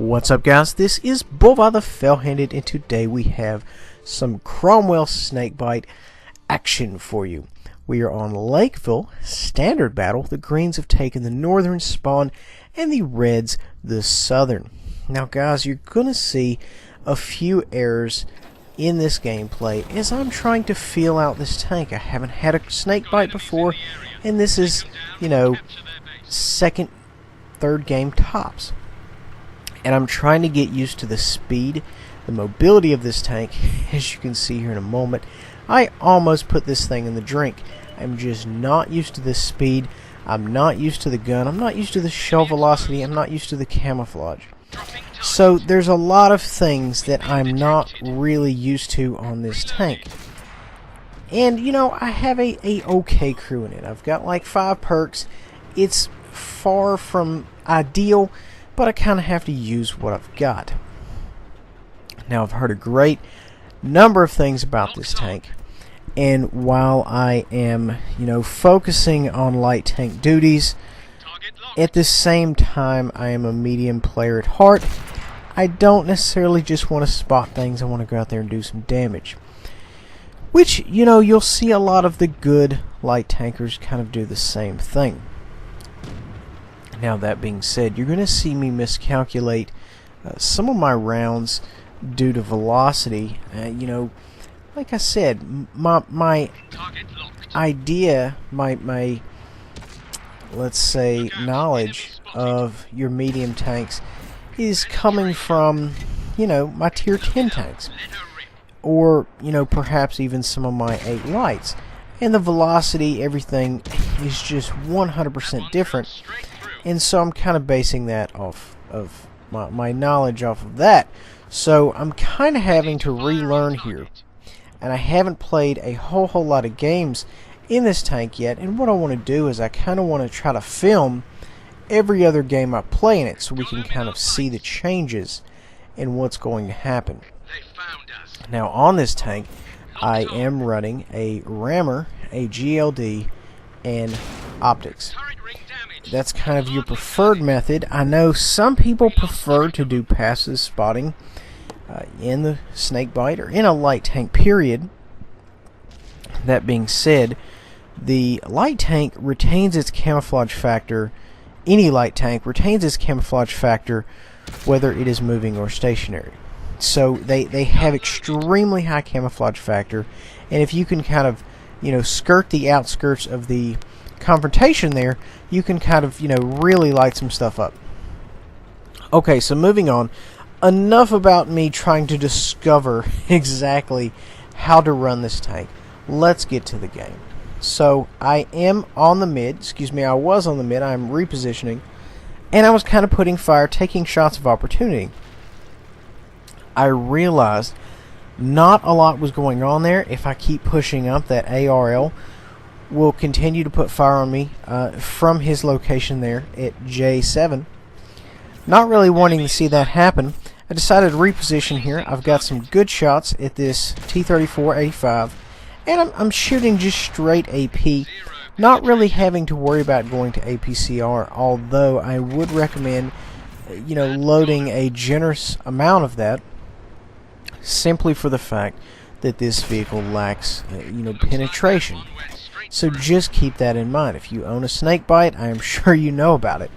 What's up, guys? This is Bulva the Fell-Handed, and today we have some Cromwell Snakebite action for you. We are on Lakeville, standard battle. The greens have taken the northern spawn, and the reds the southern. Now, guys, you're going to see a few errors in this gameplay as I'm trying to feel out this tank. I haven't had a snakebite before, and this is, second, third game tops. And I'm trying to get used to the speed, the mobility of this tank. As you can see here in a moment, I almost put this thing in the drink. I'm just not used to this speed. I'm not used to the gun. I'm not used to the shell velocity. I'm not used to the camouflage. So there's a lot of things that I'm not really used to on this tank. And I have a okay crew in it. I've got like 5 perks. It's far from ideal, but I kind of have to use what I've got. Now, I've heard a great number of things about this tank, and while I am, focusing on light tank duties, at the same time I am a medium player at heart. I don't necessarily just want to spot things. I want to go out there and do some damage. Which, you'll see a lot of the good light tankers kind of do the same thing. Now, that being said, you're going to see me miscalculate some of my rounds due to velocity. Like I said, my idea, my let's say knowledge of your medium tanks is coming from, my tier 10 tanks. Or, perhaps even some of my 8 lights. And the velocity, everything is just 100% different. And so I'm kind of basing that off of my knowledge off of that. So I'm kind of having to relearn here. And I haven't played a whole lot of games in this tank yet. And what I want to do is I kind of want to try to film every other game I play in it, so we can kind of see the changes in what's going to happen. Now, on this tank, I am running a rammer, a GLD, and optics. That's kind of your preferred method. I know some people prefer to do passive spotting in the Snakebite or in a light tank, period. That being said, the light tank retains its camouflage factor. Any light tank retains its camouflage factor whether it is moving or stationary. So they have extremely high camouflage factor, and if you can kind of skirt the outskirts of the confrontation there, you can kind of really light some stuff up. Okay, so moving on. Enough about me trying to discover exactly how to run this tank. Let's get to the game. So I am on the mid. I was on the mid. I'm repositioning, and I was kind of putting fire, taking shots of opportunity. I realized not a lot was going on there. If I keep pushing up, that ARL will continue to put fire on me from his location there at J7. Not really wanting to see that happen, I decided to reposition here. I've got some good shots at this T-34-85, and I'm shooting just straight AP, not really having to worry about going to APCR, although I would recommend loading a generous amount of that, simply for the fact that this vehicle lacks penetration. So just keep that in mind. If you own a Snakebite, I am sure you know about it.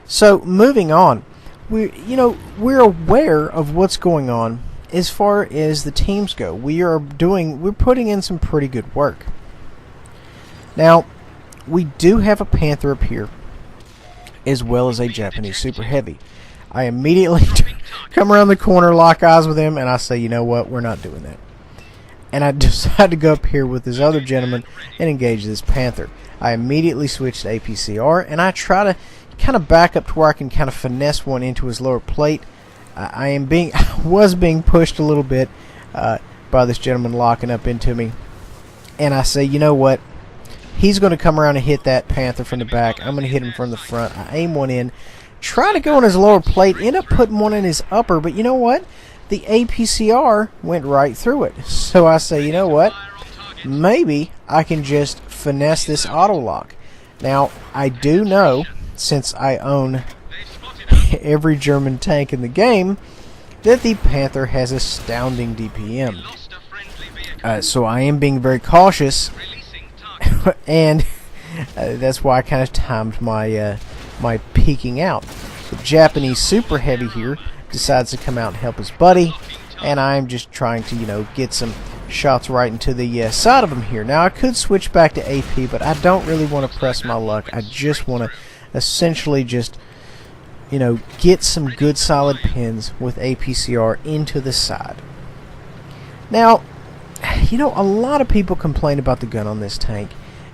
So moving on, we're aware of what's going on as far as the teams go. We're putting in some pretty good work. Now, we do have a Panther up here, as well as a Japanese Super Heavy. I immediately come around the corner, lock eyes with him, and I say, you know what, we're not doing that. And I decide to go up here with this other gentleman and engage this Panther. I immediately switch to APCR, and I try to kind of back up to where I can kind of finesse one into his lower plate. I was being pushed a little bit by this gentleman locking up into me. And I say, you know what, he's going to come around and hit that Panther from the back. I'm going to hit him from the front. I aim one in. Try to go on his lower plate, end up putting one in his upper, but you know what? The APCR went right through it. So I say, you know what? Maybe I can just finesse this auto lock. Now, I do know, since I own every German tank in the game that the Panther has astounding DPM. So I am being very cautious, and that's why I kind of timed my my peeking out. The Japanese Super Heavy here decides to come out and help his buddy, and I'm just trying to, you know, get some shots right into the side of him here. Now I could switch back to AP, but I don't really want to press my luck. I just want to essentially just, you know, get some good solid pins with APCR into the side. Now, you know, a lot of people complain about the gun on this tank.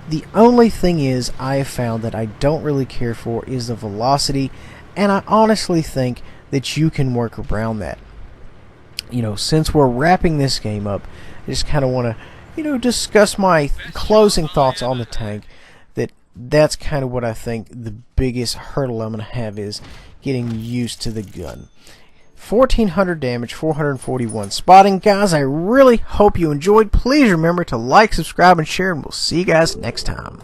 The only thing is, I have found that I don't really care for is the velocity, and I honestly think that you can work around that. You know, since we're wrapping this game up, I just kind of want to, you know, discuss my closing thoughts on the tank. That's kind of what I think the biggest hurdle I'm going to have is getting used to the gun. 1400 damage, 441 spotting. Guys, I really hope you enjoyed. Please remember to like, subscribe, and share, and we'll see you guys next time.